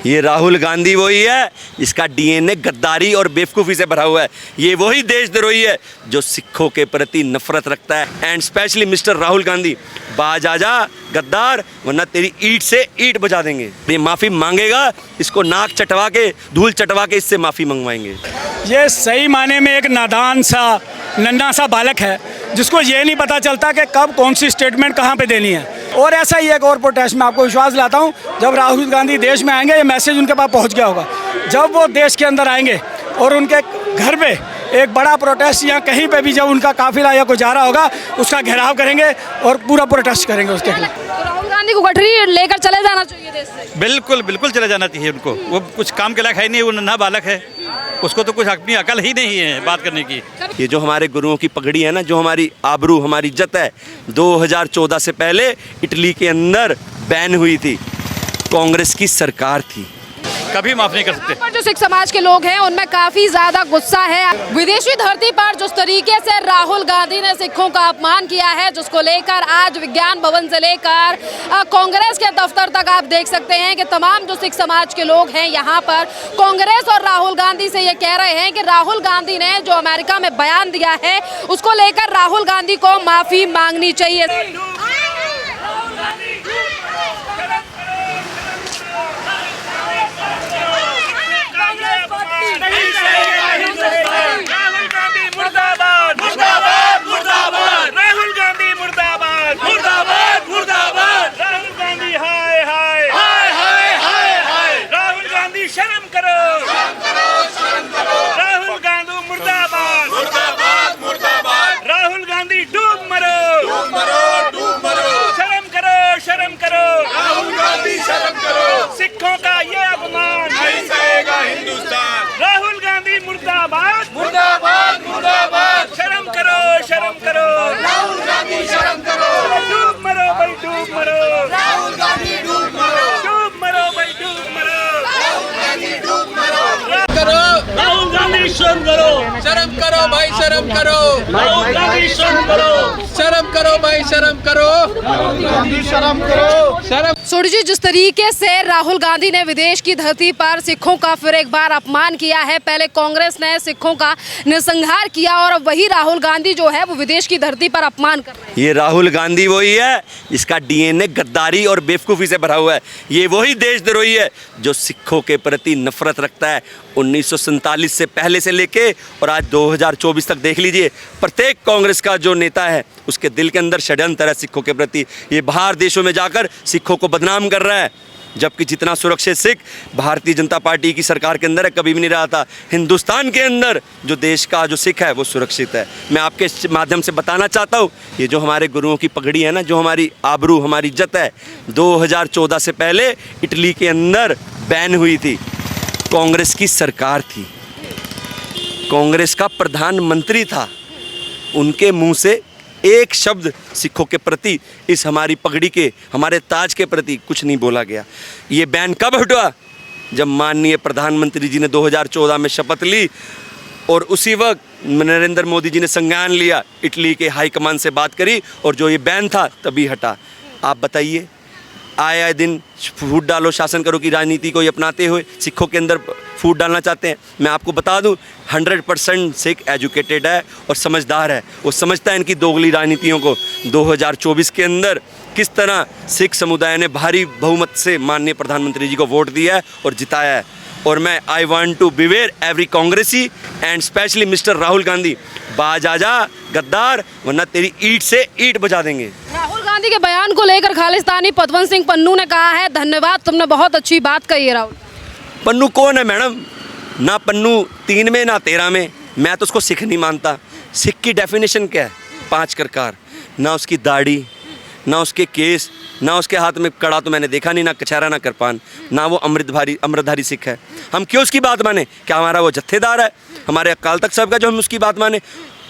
ये राहुल गांधी वही है जिसका डीएनए गद्दारी और बेवकूफ़ी से भरा हुआ है। ये वही देशद्रोही है जो सिखों के प्रति नफरत रखता है। And specially mister Rahul Gandhi, बाज आजा गद्दार, वरना तेरी ईंट से ईंट बजा देंगे। ये माफ़ी मांगेगा, इसको नाक चटवा के धूल चटवा के इससे माफ़ी मंगवाएंगे। ये सही माने में एक नादान सा नन्हा सा बालक है जिसको ये नहीं पता चलता कि कब कौन सी स्टेटमेंट कहाँ पे देनी है। और ऐसा ही एक और प्रोटेस्ट में आपको विश्वास दिलाता हूँ, जब राहुल गांधी देश में आएंगे ये मैसेज उनके पास पहुँच गया होगा। जब वो देश के अंदर आएंगे और उनके घर पे एक बड़ा प्रोटेस्ट या कहीं पे भी जब उनका काफिला या कोई जा रहा होगा उसका घेराव करेंगे और पूरा प्रोटेस्ट करेंगे उसके खिलाफ। तो राहुल गांधी को गठरी लेकर चले जाना चाहिए देश से। बिल्कुल बिल्कुल चले जाना चाहिए उनको। वो कुछ काम के लायक है नहीं, वो नन्हा बालक है, उसको तो कुछ अपनी अकल ही नहीं है बात करने की। ये जो हमारे गुरुओं की पगड़ी है ना, जो हमारी आबरू हमारी इज्जत है, 2014 से पहले इटली के अंदर बैन हुई थी। कांग्रेस की सरकार थी, कभी माफ नहीं कर सकते। पर जो सिख समाज के लोग हैं उनमें काफी ज्यादा गुस्सा है। विदेशी धरती पर जिस तरीके से राहुल गांधी ने सिखों का अपमान किया है, जिसको लेकर आज विज्ञान भवन से लेकर कांग्रेस के दफ्तर तक आप देख सकते हैं कि तमाम जो सिख समाज के लोग हैं यहाँ पर कांग्रेस और राहुल गांधी से ये कह रहे हैं कि राहुल गांधी ने जो अमेरिका में बयान दिया है उसको लेकर राहुल गांधी को माफी मांगनी चाहिए। सिखों का ये अपमान नहीं सहेगा हिंदुस्तान। राहुल गांधी मुर्दाबाद मुर्दाबाद मुर्दाबाद। शर्म करो शर्म करो राहुल गांधी, शर्म करो। डूब मरो भाई डूब मरो राहुल गांधी, डूब मरो। डूब मरो भाई डूब मरो राहुल गांधी, डूब मरो। करो राहुल गांधी, शर्म करो। शर्म करो भाई, शर्म करो। राहुल गांधी, शर्म करो। शर्म करो भाई, शर्म करो। राहुल गांधी, शर्म करो। शर्म। सोडी जी, जिस तरीके से राहुल गांधी ने विदेश की धरती पर सिखों का फिर एक बार अपमान किया है, पहले कांग्रेस ने सिखों का नरसंहार किया और अब वही राहुल गांधी जो है वो विदेश की धरती पर अपमान कर रहे हैं। ये राहुल गांधी वही है जिसका डीएनए गद्दारी और बेवकूफ़ी से भरा हुआ है। ये वही देशद्रोही है जो सिखों के प्रति नफरत रखता है। 1947 से पहले से लेके और आज 2024 तक देख लीजिए, प्रत्येक कांग्रेस का जो नेता है उसके दिल के अंदर षड्यंत्र है सिखों के प्रति। ये बाहर देशों में जाकर सिखों को बदनाम कर रहा है, जबकि जितना सुरक्षित सिख भारतीय जनता पार्टी की सरकार के अंदर है कभी भी नहीं रहा था। हिंदुस्तान के अंदर जो देश का जो सिख है वो सुरक्षित है। मैं आपके माध्यम से बताना चाहता हूँ, ये जो हमारे गुरुओं की पगड़ी है ना, जो हमारी आबरू हमारी इज्जत है, 2014 से पहले इटली के अंदर बैन हुई थी। कांग्रेस की सरकार थी, कांग्रेस का प्रधानमंत्री था, उनके मुंह से एक शब्द सिखों के प्रति, इस हमारी पगड़ी के हमारे ताज के प्रति कुछ नहीं बोला गया। ये बैन कब हटा? जब माननीय प्रधानमंत्री जी ने 2014 में शपथ ली और उसी वक्त नरेंद्र मोदी जी ने संज्ञान लिया, इटली के हाई कमान से बात करी और जो ये बैन था तभी हटा। आप बताइए, आए दिन फूट डालो शासन करो की राजनीति को अपनाते हुए सिखों के अंदर फूट डालना चाहते हैं। मैं आपको बता दूं, 100% सिख एजुकेटेड है और समझदार है। वो समझता है इनकी दोगली राजनीतियों को। 2024 के अंदर किस तरह सिख समुदाय ने भारी बहुमत से माननीय प्रधानमंत्री जी को वोट दिया है और जिताया है। और मैं I want to beware every कांग्रेसी and specially mister Rahul Gandhi, बाज आजा गद्दार, वरना तेरी ईंट से ईंट बजा देंगे। राहुल गांधी के बयान को लेकर खालिस्तानी पतवंत सिंह पन्नू ने कहा है, धन्यवाद, तुमने बहुत अच्छी बात कही है। राहुल पन्नू कौन है मैडम? ना पन्नू 3 में ना 13 में। मैं तो उसको सिख नहीं मानता। सिख की डेफिनेशन क्या है? 5 ककार। ना उसकी दाढ़ी, ना उसके केस, ना उसके हाथ में कड़ा तो मैंने देखा नहीं, ना कछहरा ना कृपान, ना वो अमृतधारी सिख है। हम क्यों उसकी बात माने? क्या हमारा वो जत्थेदार है? हमारे अकाल तख्त साहब का जो हम उसकी बात माने?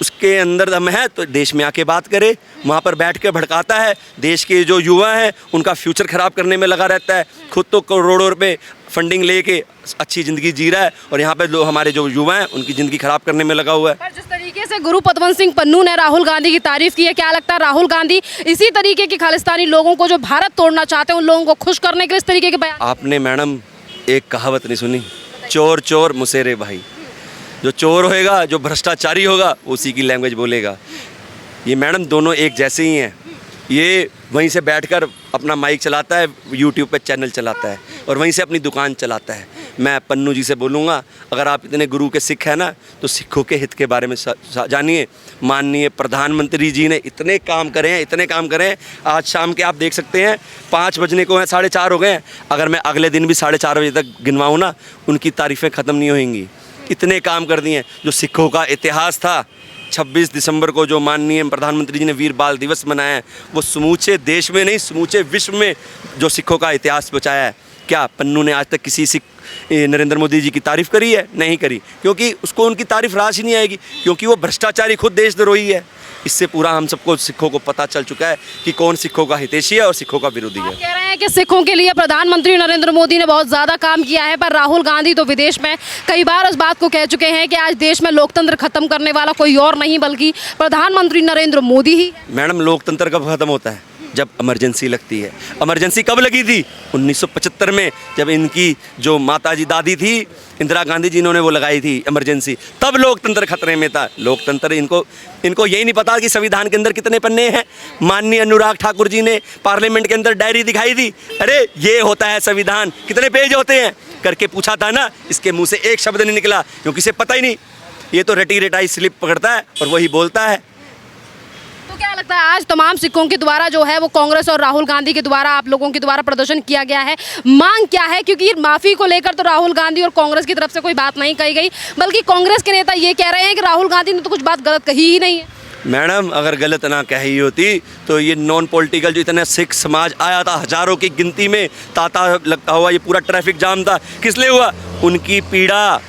उसके अंदर दम है तो देश में आके बात करे। वहाँ पर बैठ के भड़काता है, देश के जो युवा हैं उनका फ्यूचर ख़राब करने में लगा रहता है। खुद तो करोड़ों रुपए फंडिंग लेके अच्छी ज़िंदगी जी रहा है और यहाँ पे हमारे जो युवा हैं उनकी ज़िंदगी ख़राब करने में लगा हुआ है। पर जिस तरीके से गुरु पतवंत सिंह पन्नू ने राहुल गांधी की तारीफ की है, क्या लगता है राहुल गांधी इसी तरीके के खालिस्तानी लोगों को जो भारत तोड़ना चाहते हैं उन लोगों को खुश करने के लिए इस तरीके के बयान? आपने मैडम एक कहावत नहीं सुनी, चोर चोर मुसेरे भाई। जो चोर होएगा, जो भ्रष्टाचारी होगा, उसी की लैंग्वेज बोलेगा। ये मैडम दोनों एक जैसे ही हैं। ये वहीं से बैठकर अपना माइक चलाता है, यूट्यूब पे चैनल चलाता है और वहीं से अपनी दुकान चलाता है। मैं पन्नू जी से बोलूँगा, अगर आप इतने गुरु के सिख हैं ना, तो सिखों के हित के बारे में जानिए। माननीय प्रधानमंत्री जी ने इतने काम करे हैं, इतने काम करे हैं। आज शाम के आप देख सकते हैं 5 बजने को हैं, 4:30 हो गए हैं। अगर मैं अगले दिन भी 4:30 बजे तक गिनवाऊँ ना, उनकी तारीफ़ें ख़त्म नहीं होंगी। इतने काम कर दिए हैं। जो सिखों का इतिहास था, 26 दिसंबर को जो माननीय प्रधानमंत्री जी ने वीर बाल दिवस मनाया है, वो समूचे देश में नहीं, समूचे विश्व में जो सिखों का इतिहास बचाया है। क्या पन्नू ने आज तक किसी सिख नरेंद्र मोदी जी की तारीफ़ करी है? नहीं करी, क्योंकि उसको उनकी तारीफ़ रास ही नहीं आएगी, क्योंकि वो भ्रष्टाचारी खुद देशद्रोही है। इससे पूरा हम सबको सिखों को पता चल चुका है कि कौन सिखों का हितैषी है और सिखों का विरोधी है। कह रहे हैं कि सिखों के लिए प्रधानमंत्री नरेंद्र मोदी ने बहुत ज़्यादा काम किया है, पर राहुल गांधी तो विदेश में कई बार इस बात को कह चुके हैं कि आज देश में लोकतंत्र खत्म करने वाला कोई और नहीं बल्कि प्रधानमंत्री नरेंद्र मोदी ही। मैडम, लोकतंत्र कब खत्म होता है? जब इमरजेंसी लगती है। इमरजेंसी कब लगी थी? 1975 में, जब इनकी जो माताजी दादी थी इंदिरा गांधी जी, इन्होंने वो लगाई थी इमरजेंसी। तब लोकतंत्र खतरे में था। लोकतंत्र इनको यही नहीं पता कि संविधान के अंदर कितने पन्ने हैं। माननीय अनुराग ठाकुर जी ने पार्लियामेंट के अंदर डायरी दिखाई थी, अरे ये होता है संविधान, कितने पेज होते हैं करके पूछा था ना। इसके मुंह से एक शब्द नहीं निकला, क्योंकि इसे पता ही नहीं। ये तो रटी रटाई स्लिप पकड़ता है और वही बोलता है। तो क्या लगता है आज तमाम सिखों के द्वारा जो है वो कांग्रेस और राहुल गांधी के द्वारा, आप लोगों के द्वारा प्रदर्शन किया गया है, मांग क्या है? क्योंकि माफ़ी को लेकर तो राहुल गांधी और कांग्रेस की तरफ से कोई बात नहीं कही गई, बल्कि कांग्रेस के नेता ये कह रहे हैं कि राहुल गांधी ने तो कुछ बात गलत कही ही नहीं है। मैडम, अगर गलत ना कही होती तो ये नॉन पॉलिटिकल जो इतना सिख समाज आया था हज़ारों की गिनती में, ताता लगता हुआ ये पूरा ट्रैफिक जाम था, किस लिए हुआ? उनकी पीड़ा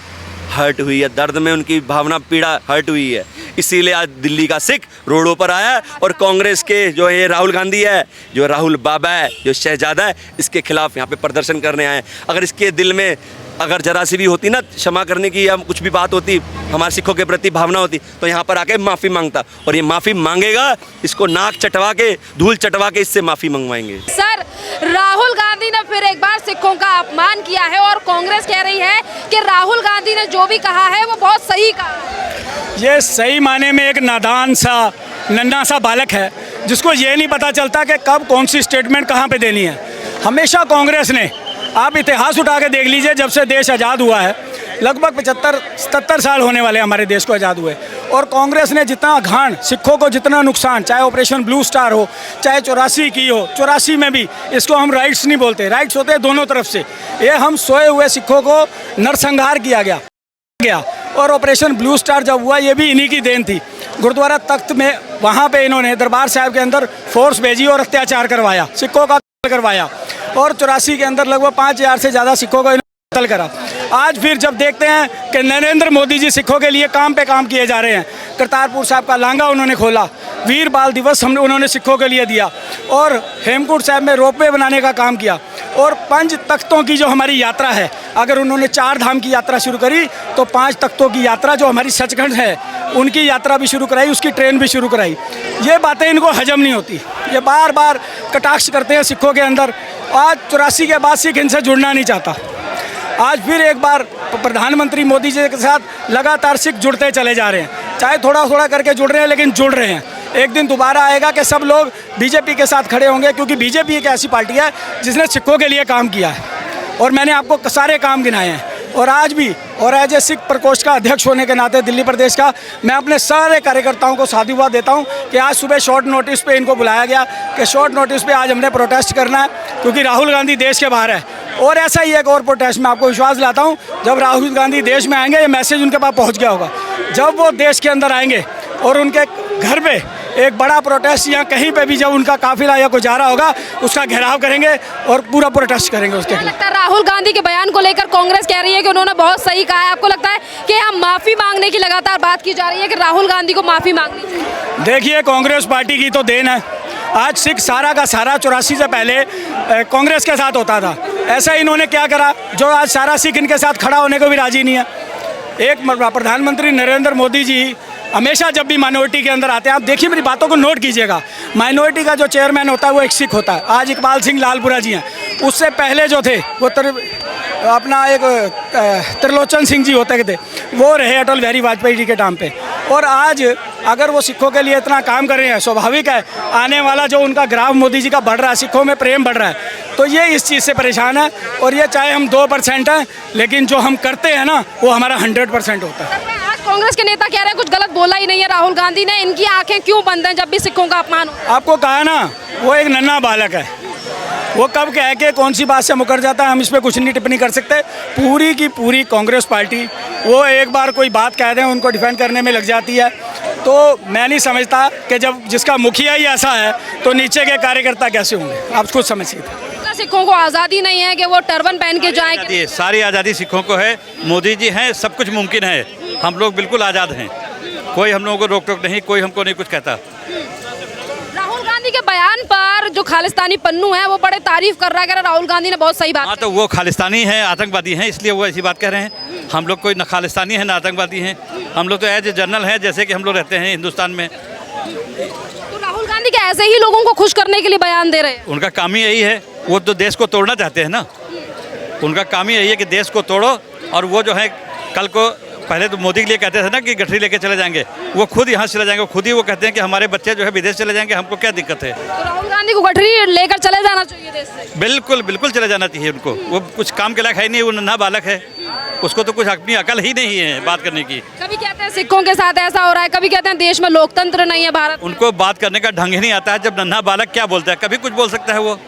हर्ट हुई है, दर्द में उनकी भावना पीड़ा हर्ट हुई है। इसीलिए आज दिल्ली का सिख रोडों पर आया और कांग्रेस के जो ये राहुल गांधी है, जो राहुल बाबा है, जो शहजादा है, इसके खिलाफ यहाँ पे प्रदर्शन करने आए। अगर इसके दिल में अगर जरा सी भी होती ना क्षमा करने की या कुछ भी बात होती, हमारे सिखों के प्रति भावना होती, तो यहाँ पर आके माफ़ी मांगता। और ये माफ़ी मांगेगा, इसको नाक चटवा के, धूल चटवा के इससे माफ़ी मंगवाएंगे। सर, राहुल गांधी ने फिर एक बार सिखों का अपमान किया है और कांग्रेस कह रही है कि राहुल गांधी ने जो भी कहा है वो बहुत सही कहा। ये सही माने में एक नादान सा नन्हा सा बालक है, जिसको ये नहीं पता चलता कि कब कौन सी स्टेटमेंट कहाँ पे देनी है। हमेशा कांग्रेस ने, आप इतिहास उठा के देख लीजिए, जब से देश आज़ाद हुआ है, लगभग 75-77 साल होने वाले हमारे देश को आज़ाद हुए, और कांग्रेस ने जितना घाण, सिखों को जितना नुकसान, चाहे ऑपरेशन ब्लू स्टार हो, चाहे 84 की हो, 84 में भी इसको हम राइट्स नहीं बोलते, राइट्स होते हैं दोनों तरफ से। ये हम सोए हुए सिखों को नरसंहार किया गया और ऑपरेशन ब्लू स्टार जब हुआ, ये भी इन्हीं की देन थी। गुरुद्वारा तख्त में, वहाँ पे इन्होंने दरबार साहब के अंदर फोर्स भेजी और अत्याचार करवाया, सिखों का करवाया, और 84 के अंदर लगभग 5000 से ज़्यादा सिखों को कत्ल करा। आज फिर जब देखते हैं कि नरेंद्र मोदी जी सिखों के लिए काम पे काम किए जा रहे हैं, करतारपुर साहब का लांगा उन्होंने खोला, वीर बाल दिवस उन्होंने सिखों के लिए दिया, और हेमकुंड साहब में रोपवे बनाने का काम किया, और 5 तख्तों की जो हमारी यात्रा है, अगर उन्होंने 4 धाम की यात्रा शुरू करी तो 5 तख्तों की यात्रा जो हमारी सचखंड है उनकी यात्रा भी शुरू कराई, उसकी ट्रेन भी शुरू कराई। ये बातें इनको हजम नहीं होती, ये बार बार कटाक्ष करते हैं सिखों के अंदर। आज 84 के बाद सिख इनसे जुड़ना नहीं चाहता। आज फिर एक बार प्रधानमंत्री मोदी जी के साथ लगातार सिख जुड़ते चले जा रहे हैं, चाहे थोड़ा थोड़ा करके जुड़ रहे हैं, लेकिन जुड़ रहे हैं। एक दिन दोबारा आएगा कि सब लोग बीजेपी के साथ खड़े होंगे, क्योंकि बीजेपी एक ऐसी पार्टी है जिसने सिखों के लिए काम किया है, और मैंने आपको सारे काम गिनाए हैं। और आज भी, और एज ए सिख प्रकोष्ठ का अध्यक्ष होने के नाते दिल्ली प्रदेश का, मैं अपने सारे कार्यकर्ताओं को साधुवाद देता हूं कि आज सुबह शॉर्ट नोटिस पे इनको बुलाया गया कि शॉर्ट नोटिस पे आज हमने प्रोटेस्ट करना है, क्योंकि राहुल गांधी देश के बाहर है। और ऐसा ही एक और प्रोटेस्ट मैं आपको विश्वास दिलाता हूं, जब राहुल गांधी देश में आएंगे, ये मैसेज उनके पास पहुँच गया होगा। जब वो देश के अंदर आएंगे और उनके घर पे एक बड़ा प्रोटेस्ट, या कहीं पे भी जब उनका काफिला या कोई जा रहा होगा, उसका घेराव करेंगे और पूरा प्रोटेस्ट करेंगे उसके खिलाफ। लगता है राहुल गांधी के बयान को लेकर कांग्रेस कह रही है कि उन्होंने बहुत सही कहा है। आपको लगता है कि हम माफ़ी मांगने की लगातार बात की जा रही है कि राहुल गांधी को माफ़ी मांगनी चाहिए? देखिए, कांग्रेस पार्टी की तो देन है, आज सिख सारा का सारा 84 से पहले कांग्रेस के साथ होता था। ऐसा इन्होंने क्या करा जो आज सारा सिख इनके साथ खड़ा होने को भी राजी नहीं है। एक प्रधानमंत्री नरेंद्र मोदी जी हमेशा जब भी माइनॉरिटी के अंदर आते हैं, आप देखिए मेरी बातों को नोट कीजिएगा, माइनॉरिटी का जो चेयरमैन होता है वो एक सिख होता है। आज इकबाल सिंह लालपुरा जी हैं, उससे पहले जो थे वो अपना एक त्रिलोचन सिंह जी होते थे, वो रहे अटल बिहारी वाजपेयी जी के टाइम पे। और आज अगर वो सिखों के लिए इतना काम कर रहे हैं, स्वाभाविक है आने वाला जो उनका ग्राफ मोदी जी का बढ़ रहा है, सिखों में प्रेम बढ़ रहा है, तो ये इस चीज़ से परेशान है। और ये चाहे हम 2% हैं, लेकिन जो हम करते हैं ना वो हमारा 100% होता है। आज कांग्रेस के नेता कह रहे हैं कुछ गलत बोला ही नहीं है राहुल गांधी ने, इनकी आंखें क्यों बंद हैं जब भी सिखों का अपमान हो? आपको कहा ना, वो एक नन्हा बालक है, वो कब कह के कौन सी बात से मुकर जाता है हम इस पर कुछ नहीं टिप्पणी कर सकते। पूरी की पूरी कांग्रेस पार्टी वो एक बार कोई बात कह दें उनको डिफेंड करने में लग जाती है। तो मैं नहीं समझता कि जब जिसका मुखिया ही ऐसा है तो नीचे के कार्यकर्ता कैसे होंगे, आप खुद समझिए। सिखों को आज़ादी नहीं है कि वो टर्बन पहन के जाएं? सारी आज़ादी सिखों को है, मोदी जी हैं, सब कुछ मुमकिन है, हम लोग बिल्कुल आज़ाद हैं, कोई हम लोगों को रोक टोक नहीं, कोई हमको नहीं कुछ कहता। राहुल गांधी के बयान पर जो खालिस्तानी पन्नू है वो बड़े तारीफ कर रहा है, कह रहा है राहुल गांधी ने बहुत सही बात। हाँ, तो वो खालिस्तानी हैं, आतंकवादी हैं, इसलिए वो ऐसी बात कह रहे हैं। हम लोग कोई न खालिस्तानी है ना आतंकवादी हैं, हम लोग तो एज ए जनरल हैं, जैसे कि हम लोग रहते हैं हिंदुस्तान में। तो राहुल गांधी के ऐसे ही लोगों को खुश करने के लिए बयान दे रहे हैं? उनका काम ही यही है, वो तो देश को तोड़ना चाहते हैं ना, उनका काम ही यही है कि देश को तोड़ो। और वो जो है कल को पहले तो मोदी के लिए कहते थे ना कि गठरी लेके चले जाएंगे, वो खुद यहाँ चले जाएंगे, खुद ही वो कहते हैं कि हमारे बच्चे जो है विदेश चले जाएंगे, हमको क्या दिक्कत है। तो राहुल गांधी को गठरी लेकर चले जाना चाहिए देश से? बिल्कुल बिल्कुल चले जाना चाहिए उनको, वो कुछ काम के लायक है नहीं, वो नन्हा बालक है, उसको तो कुछ अपनी अकल ही नहीं है बात करने की। कभी कहते हैं सिखों के साथ ऐसा हो रहा है, कभी कहते हैं देश में लोकतंत्र नहीं है भारत। उनको बात करने का ढंग ही नहीं आता है, जब नन्हा बालक क्या बोलता है, कभी कुछ बोल सकता है वो,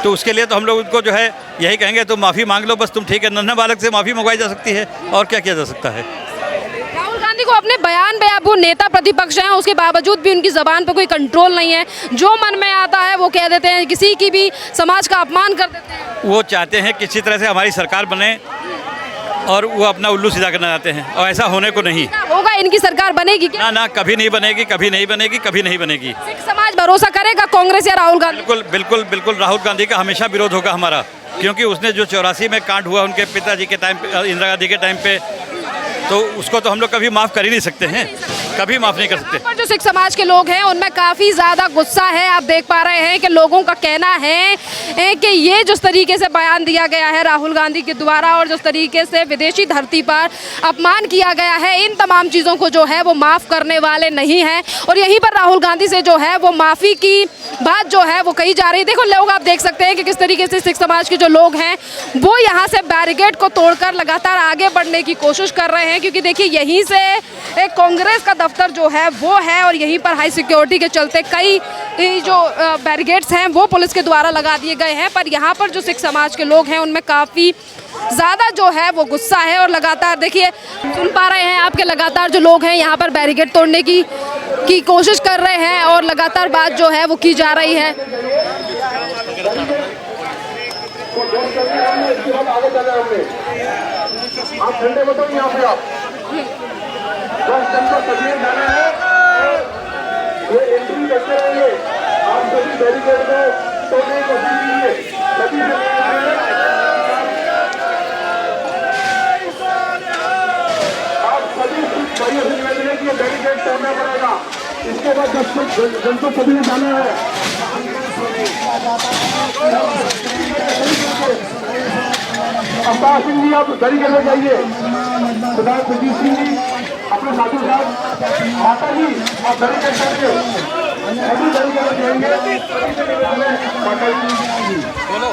तो उसके लिए तो हम लोग उनको जो है यही कहेंगे तो माफ़ी मांग लो बस तुम, ठीक है, नन्हा बालक से माफ़ी मंगवाई जा सकती है और क्या किया जा सकता है। राहुल गांधी को अपने बयान पे, अब वो नेता प्रतिपक्ष हैं, उसके बावजूद भी उनकी जबान पर कोई कंट्रोल नहीं है, जो मन में आता है वो कह देते हैं, किसी की भी समाज का अपमान कर देते हैं। वो चाहते हैं किसी तरह से हमारी सरकार बने और वो अपना उल्लू सीधा करना चाहते हैं, और ऐसा होने को नहीं होगा। इनकी सरकार बनेगी क्या? ना, कभी नहीं बनेगी, कभी नहीं बनेगी, कभी नहीं बनेगी। सिख समाज भरोसा करेगा कांग्रेस या राहुल गांधी? बिल्कुल बिल्कुल बिल्कुल राहुल गांधी का हमेशा विरोध होगा हमारा, क्योंकि उसने जो 84 में कांड हुआ उनके पिताजी के टाइम पे, इंदिरा गांधी के टाइम पे, तो उसको तो हम लोग कभी माफ़ कर ही नहीं सकते हैं, कभी माफ़ नहीं कर सकते। पर जो सिख समाज के लोग हैं उनमें काफ़ी ज़्यादा गुस्सा है। आप देख पा रहे हैं कि लोगों का कहना है कि ये जिस तरीके से बयान दिया गया है राहुल गांधी के द्वारा और जिस तरीके से विदेशी धरती पर अपमान किया गया है, इन तमाम चीज़ों को जो है वो माफ़ करने वाले नहीं हैं। और यहीं पर राहुल गांधी से जो है वो माफ़ी की बात जो है वो कही जा रही है। देखो लोग, आप देख सकते हैं कि किस तरीके से सिख समाज के जो लोग हैं वो यहाँ से बैरिकेड को तोड़कर लगातार आगे बढ़ने की कोशिश कर रहे हैं, क्योंकि देखिए यहीं से एक कांग्रेस का दफ्तर जो है वो है और यहीं पर हाई सिक्योरिटी के चलते कई जो बैरिकेड्स हैं वो पुलिस के द्वारा लगा दिए गए हैं। पर यहाँ पर जो सिख समाज के लोग हैं उनमें काफ़ी ज़्यादा जो है वो गुस्सा है और लगातार देखिए सुन पा रहे हैं आपके, लगातार जो लोग हैं यहाँ पर बैरिकेड तोड़ने की कोशिश कर रहे हैं और लगातार बात जो है वो की जा रही है। आप ठंडे बताओ यहाँ पे आप 10 दिन का तस्वीर जाना है, ये एंट्री करते रहेंगे, आप सभी बैरिकेड को तोड़ने की कोशिश कीजिए, सभी आप सभी भाइयों से निवेदन है कि ये बैरिकेड तोड़ना पड़ेगा। इसके बाद 10 जन को सभी ने जाना है। अवतार सिंह जी आप बैरिकेड में जाइए, सरदार सुजीत सिंह जी अपने साथी साहब, माता जी आप बैरिकेड करके सभी बैरिकेड में जाएंगे। माता जी